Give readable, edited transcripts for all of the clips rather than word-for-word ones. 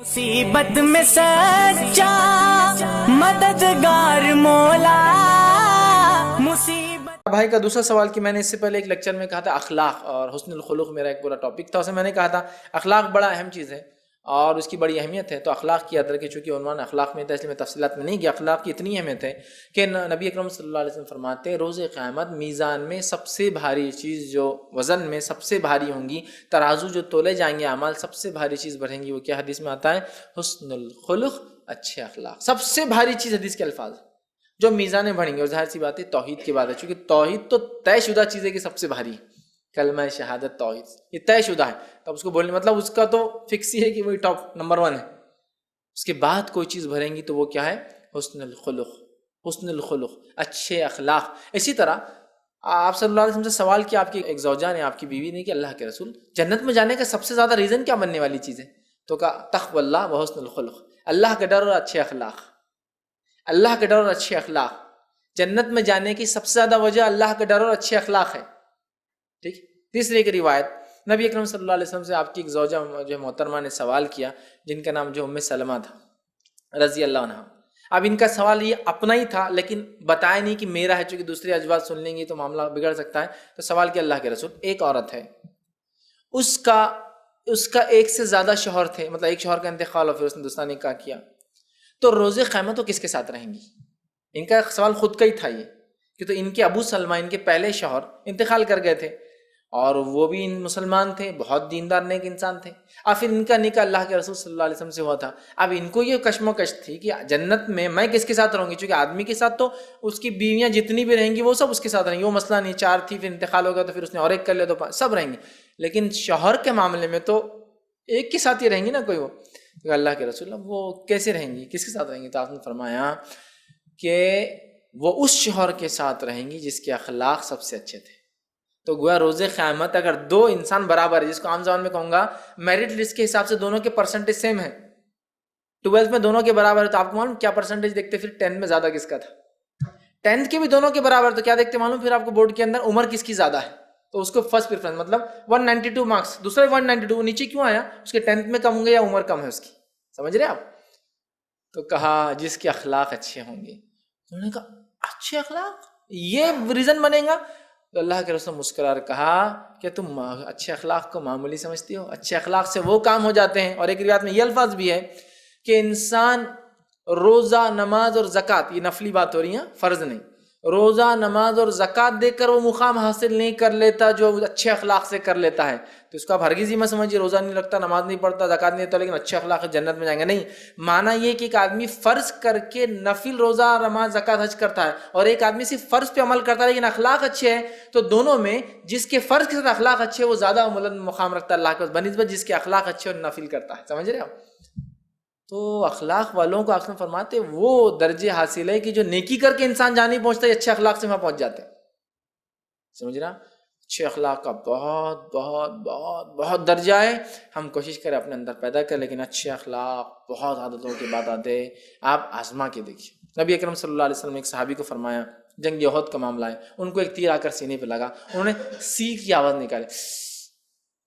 مصیبت میں سچا مددگار مولا مصیبت۔ بھائی کا دوسرا سوال کہ میں نے اس سے پہلے ایک لیکچر میں کہا تھا اخلاق اور حسن الخلق میرا ایک پورا ٹاپک تھا، اس میں نے کہا تھا اخلاق بڑا اہم چیز ہے اور اس کی بڑی اہمیت ہے، تو اخلاق کی ادر کے چونکہ عنوان اخلاق میں تھا اس لیے میں تفصیلات میں نہیں گیا۔ اخلاق کی اتنی اہمیت ہے کہ نبی اکرم صلی اللہ علیہ وسلم فرماتے ہیں روز قیامت میزان میں سب سے بھاری چیز جو وزن میں سب سے بھاری ہوں گی، ترازو جو تولے جائیں گے اعمال، سب سے بھاری چیز بڑھیں گی، وہ کیا حدیث میں آتا ہے؟ حسن الخلق، اچھے اخلاق۔ سب سے بھاری چیز حدیث کے الفاظ جو میزانیں بڑھیں گے، اور ظاہر سی بات ہے توحید کی بات ہے، چونکہ توحید تو طے شدہ چیز ہے کہ سب سے بھاری ہے، کلمہ شہادت توحید یہ طے شدہ ہے، تب اس کو بولنے مطلب اس کا تو فکس ہی ہے کہ وہی ٹاپ نمبر 1 ہے۔ اس کے بعد کوئی چیز بھریں گی تو وہ کیا ہے؟ حسن الخلق، حسن الخلق، اچھے اخلاق۔ اسی طرح آپ صلی اللہ علیہ وسلم سے سوال کیا، آپ کی ایک زوجہ نے، آپ کی بیوی نے، کہ اللہ کے رسول جنت میں جانے کا سب سے زیادہ ریزن کیا بننے والی چیز ہے؟ تو کہا تقوی اللہ و حسن الخلق، اللہ کا ڈر اور اچھے اخلاق، اللہ کا ڈر اور اچھے اخلاق۔ جنت میں جانے کی سب سے زیادہ وجہ اللہ کا ڈر اور اچھے اخلاق ہے، ٹھیک۔ تیسری ایک روایت نبی اکرم صلی اللہ علیہ وسلم سے آپ کی ایک زوجہ جو محترمہ نے سوال کیا، جن کا نام جو ام سلمہ تھا رضی اللہ عنہ۔ اب ان کا سوال یہ اپنا ہی تھا لیکن بتایا نہیں کہ میرا ہے، چونکہ دوسرے ازواج سن لیں گی تو معاملہ بگڑ سکتا ہے، تو سوال کیا اللہ کے رسول ایک عورت ہے، اس کا ایک سے زیادہ شوہر تھے، مطلب ایک شوہر کا انتقال اور پھر اس نے دوسرا نکاح کیا، تو روز قیامت وہ کس کے ساتھ رہیں گی؟ ان کا سوال خود کا ہی تھا یہ، کہ تو ان کے ابو سلمہ، ان کے پہلے شوہر انتقال کر گئے تھے اور وہ بھی مسلمان تھے، بہت دیندار نیک انسان تھے، اور پھر ان کا نکاح اللہ کے رسول صلی اللہ علیہ وسلم سے ہوا تھا۔ اب ان کو یہ کشمکش تھی کہ جنت میں کس کے ساتھ رہوں گی، چونکہ آدمی کے ساتھ تو اس کی بیویاں جتنی بھی رہیں گی وہ سب اس کے ساتھ رہیں گی، وہ مسئلہ نہیں، 4 تھی پھر انتقال ہو گیا تو پھر اس نے اور ایک کر لیا تو سب رہیں گی، لیکن شوہر کے معاملے میں تو ایک کے ساتھ ہی رہیں گی نا کوئی، وہ اللہ کے رسول وہ کیسے رہیں گی، کس کے ساتھ رہیں گی؟ تو آپ نے فرمایا کہ وہ اس شوہر کے ساتھ رہیں گی جس کے اخلاق سب سے اچھے تھے۔ تو گویا روز قیامت اگر 2 انسان برابر ہے، جس کو عام زبان میں کہوں گا میرٹ لسٹ کے حساب سے دونوں کے پرسنٹیج سیم ہے، 12 میں دونوں کے برابر ہے، تو آپ کو معلوم کیا پرسنٹیج دیکھتے پھر 10 میں زیادہ کس کا تھا؟ 10th کے بھی دونوں کے برابر، تو کیا دیکھتے معلوم پھر آپ کو بورڈ کے اندر عمر کس کی زیادہ ہے، تو اس کو فرسٹ پریفرنس، مطلب 192 مارکس، دوسرا 192 نیچے کیوں آیا؟ اس کے 10th میں کم ہوں گے یا عمر کم ہے اس کی، سمجھ رہے آپ؟ تو کہا جس کے اخلاق اچھے ہوں گے۔ انہوں نے کہا اچھے اخلاق یہ ریزن بنے گا؟ تو اللہ کے رسول مسکرا کہا کہ تم اچھے اخلاق کو معمولی سمجھتی ہو، اچھے اخلاق سے وہ کام ہو جاتے ہیں۔ اور ایک روایت میں یہ الفاظ بھی ہے کہ انسان روزہ، نماز اور زکوٰۃ، یہ نفلی بات ہو رہی ہے، فرض نہیں، روزہ، نماز اور زکوٰۃ دے کر وہ مقام حاصل نہیں کر لیتا جو اچھے اخلاق سے کر لیتا ہے۔ تو اس کو آپ ہرگز ہی مت سمجھیے روزہ نہیں رکھتا، نماز نہیں پڑھتا، زکوٰۃ نہیں دیتا لیکن اچھے اخلاق سے جنت میں جائیں گے، نہیں۔ معنی یہ کہ ایک آدمی فرض کر کے نفل روزہ، نماز، زکوٰۃ، حج کرتا ہے، اور ایک آدمی صرف فرض پہ عمل کرتا ہے لیکن اخلاق اچھے ہیں، تو دونوں میں جس کے فرض کے ساتھ اخلاق اچھے وہ زیادہ بلند مقام رکھتا ہے اللہ کے بنسبت جس کے اخلاق اچھے اور نفل کرتا ہے، سمجھ رہے آپ؟ تو اخلاق والوں کو آپ نے فرماتے وہ درجے حاصل ہے کہ جو نیکی کر کے انسان جا نہیں پہنچتا، اچھے اخلاق سے وہاں پہنچ جاتے ہیں، سمجھ رہا؟ اچھے اخلاق کا بہت بہت بہت بہت درجہ ہے، ہم کوشش کریں اپنے اندر پیدا کریں، لیکن اچھے اخلاق بہت عادتوں کی بات آتے ہیں، آپ آزما کے دیکھیے۔ نبی اکرم صلی اللہ علیہ وسلم نے ایک صحابی کو فرمایا، جنگ احد کا معاملہ ہے، ان کو ایک تیر آ کر سینے پہ لگا، انہوں نے سی کی آواز نکالی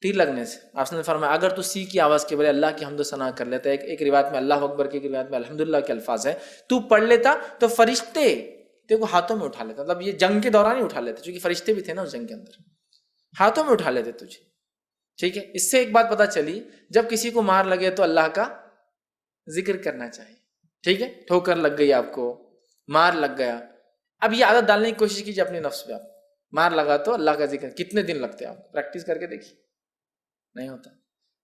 تیر لگنے سے، آپ نے فرمایا اگر تو سی کی آواز کے بجائے اللہ کی حمد و ثنا کر لیتا، ایک روایت میں اللہ اکبر کی، ایک روایت میں الحمدللہ کے الفاظ ہیں، تو پڑھ لیتا تو فرشتے تیرے کو ہاتھوں میں اٹھا لیتا، مطلب یہ جنگ کے دوران ہی اٹھا لیتے چونکہ فرشتے بھی تھے نا اس جنگ کے اندر، ہاتھوں میں اٹھا لیتے تجھے، ٹھیک ہے۔ اس سے ایک بات پتہ چلی، جب کسی کو مار لگے تو اللہ کا ذکر کرنا چاہیے، ٹھیک ہے۔ ٹھوکر لگ گئی، آپ کو مار لگ گیا، اب یہ عادت ڈالنے کی کوشش کیجیے اپنے نفس پہ، آپ مار لگا تو اللہ کا ذکر، کتنے دن لگتے ہیں آپ پریکٹس کر کے دیکھیے، نہیں ہوتا،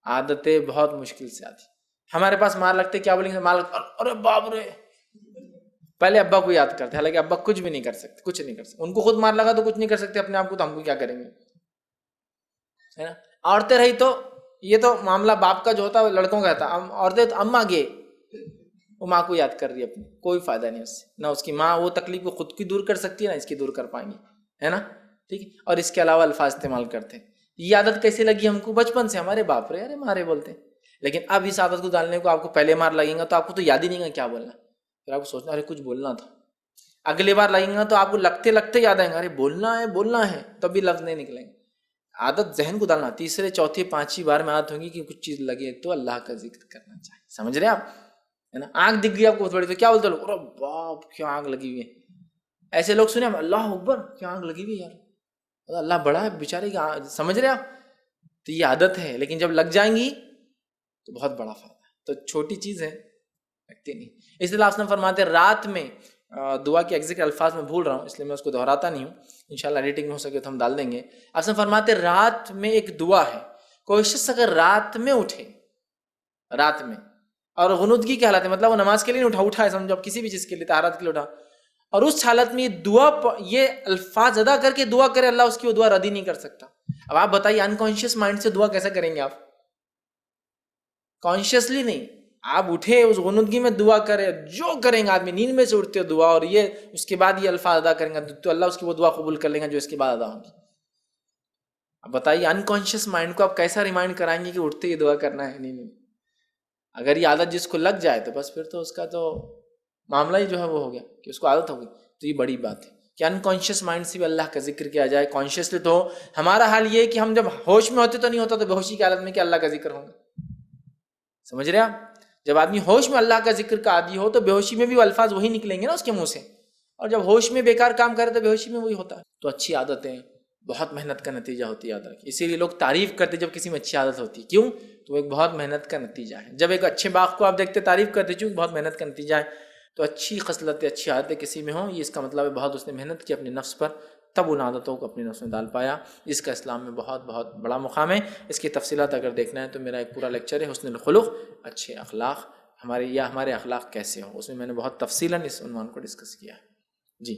عادتیں بہت مشکل سے آتی۔ ہمارے پاس مار لگتے کیا بولیں گے؟ مار لگتے ارے باپ رے، پہلے ابا کو یاد کرتے، حالانکہ ابا کچھ بھی نہیں کر سکتے، کچھ نہیں کر سکتے، ان کو خود مار لگا تو کچھ نہیں کر سکتے اپنے آپ کو، تو ہم کو کیا کریں گے، ہے نا۔ عورتیں رہی تو یہ تو معاملہ باپ کا جو ہوتا ہے لڑکوں کا رہتا، عورتیں تو اماں گئے، وہ ماں کو یاد کر رہی ہے اپنی، کوئی فائدہ نہیں اس سے، نہ اس کی ماں وہ تکلیف کو خود کی دور کر سکتی ہے نہ اس کی دور کر پائیں گی، ہے نا، ٹھیک ہے۔ اور اس کے علاوہ الفاظ استعمال کرتے ہیں، یہ عادت کیسے لگی ہم کو؟ بچپن سے، ہمارے باپ رے ارے مارے بولتے ہیں، لیکن اب اس عادت کو ڈالنے کو آپ کو پہلے مار لگیں گا تو آپ کو تو یاد ہی نہیں گا کیا بولنا، پھر آپ کو سوچنا ارے کچھ بولنا تھا، اگلی بار لگیں گا تو آپ کو لگتے لگتے یاد آئیں گا ارے بولنا ہے، تب بھی لفظ نہیں نکلیں گے۔ عادت ذہن کو ڈالنا، تیسرے چوتھے پانچویں بار میں عادت ہوگی کہ کچھ چیز لگے تو اللہ کا ذکر کرنا چاہیے، سمجھ رہے آپ؟ ہے نا, آنکھ دکھ گئی آپ کو بڑی تو کیا بولتے لوگ, ارے باپ کیا آنکھ لگی ہوئی ہے. ایسے لوگ سنے اللہ اکبر کیا آنکھ لگی ہوئی یار, اللہ بڑا ہے بیچارے کی, سمجھ رہے آپ؟ تو یہ عادت ہے, لیکن جب لگ جائیں گی تو بہت بڑا فائدہ ہے. تو چھوٹی چیز ہے لگتی نہیں. اس لیے آپ نے فرماتے رات میں دعا کے ایگزیکٹ الفاظ میں بھول رہا ہوں اس لیے میں اس کو دہراتا نہیں ہوں, انشاءاللہ ایڈیٹنگ میں ہو سکے تو ہم ڈال دیں گے. آپ نے فرماتے رات میں ایک دعا ہے, کوئی شخص اگر رات میں اٹھے, رات میں, اور غنودگی کی حالت ہے, مطلب وہ نماز کے لیے نہیں اٹھا ہے, سمجھو اب کسی بھی چیز کے لیے, طہارت کے لیے اٹھا, اور اس حالت میں یہ الفاظ ادا کر کے دعا کرے, اللہ اس کی وہ دعا رد ہی نہیں کر سکتا. اب آپ بتائیے انکانشیس مائنڈ سے دعا کیسے کریں گے آپ؟ کانشیسلی نہیں, آپ اٹھے اس غنودگی میں دعا کرے, جو کریں گے آدمی نیند میں سے اٹھتے ہو دعا, اور یہ اس کے بعد یہ الفاظ ادا کریں گا تو اللہ اس کی وہ دعا قبول کر لیں گا جو اس کے بعد ادا ہوگی. اب بتائیے انکانشیس مائنڈ کو آپ کیسا ریمائنڈ کرائیں گے کہ اٹھتے ہی دعا کرنا ہے؟ نہیں. اگر یہ عادت جس کو لگ جائے تو بس پھر تو اس کا تو معاملہ ہی جو ہے وہ ہو گیا کہ اس کو عادت ہوگی. تو یہ بڑی بات ہے کہ انکانشیس مائنڈ سے بھی اللہ کا ذکر کیا جائے. کانشیسلی تو ہمارا حال یہ ہے کہ ہم جب ہوش میں ہوتے تو نہیں ہوتا, تو بے ہوشی کی حالت میں کہ اللہ کا ذکر ہوگا. سمجھ رہے آپ؟ جب آدمی ہوش میں اللہ کا ذکر کا عادی ہو تو بے ہوشی میں بھی وہ الفاظ وہی نکلیں گے نا اس کے منہ سے, اور جب ہوش میں بیکار کام کرے تو بے ہوشی میں وہی ہوتا ہے. تو اچھی عادتیں بہت محنت کا نتیجہ ہوتی ہے, یاد رکھیں. اسی لیے لوگ تعریف کرتے جب کسی میں اچھی عادت ہوتی ہے, کیوں؟ تو وہ ایک بہت محنت کا نتیجہ ہے. جب ایک اچھے باغ کو آپ دیکھتے تعریف کرتے چونکہ بہت محنت کا نتیجہ ہے, تو اچھی خصلتیں اچھی عادتیں کسی میں ہوں, یہ اس کا مطلب ہے بہت اس نے محنت کی اپنے نفس پر, تب ان عادتوں کو اپنے نفس میں ڈال پایا. اس کا اسلام میں بہت بہت بڑا مقام ہے. اس کی تفصیلات اگر دیکھنا ہے تو میرا ایک پورا لیکچر ہے حسن الخلق, اچھے اخلاق ہمارے اخلاق کیسے ہوں, اس میں میں نے بہت تفصیلاً اس عنوان کو ڈسکس کیا ہے. جی.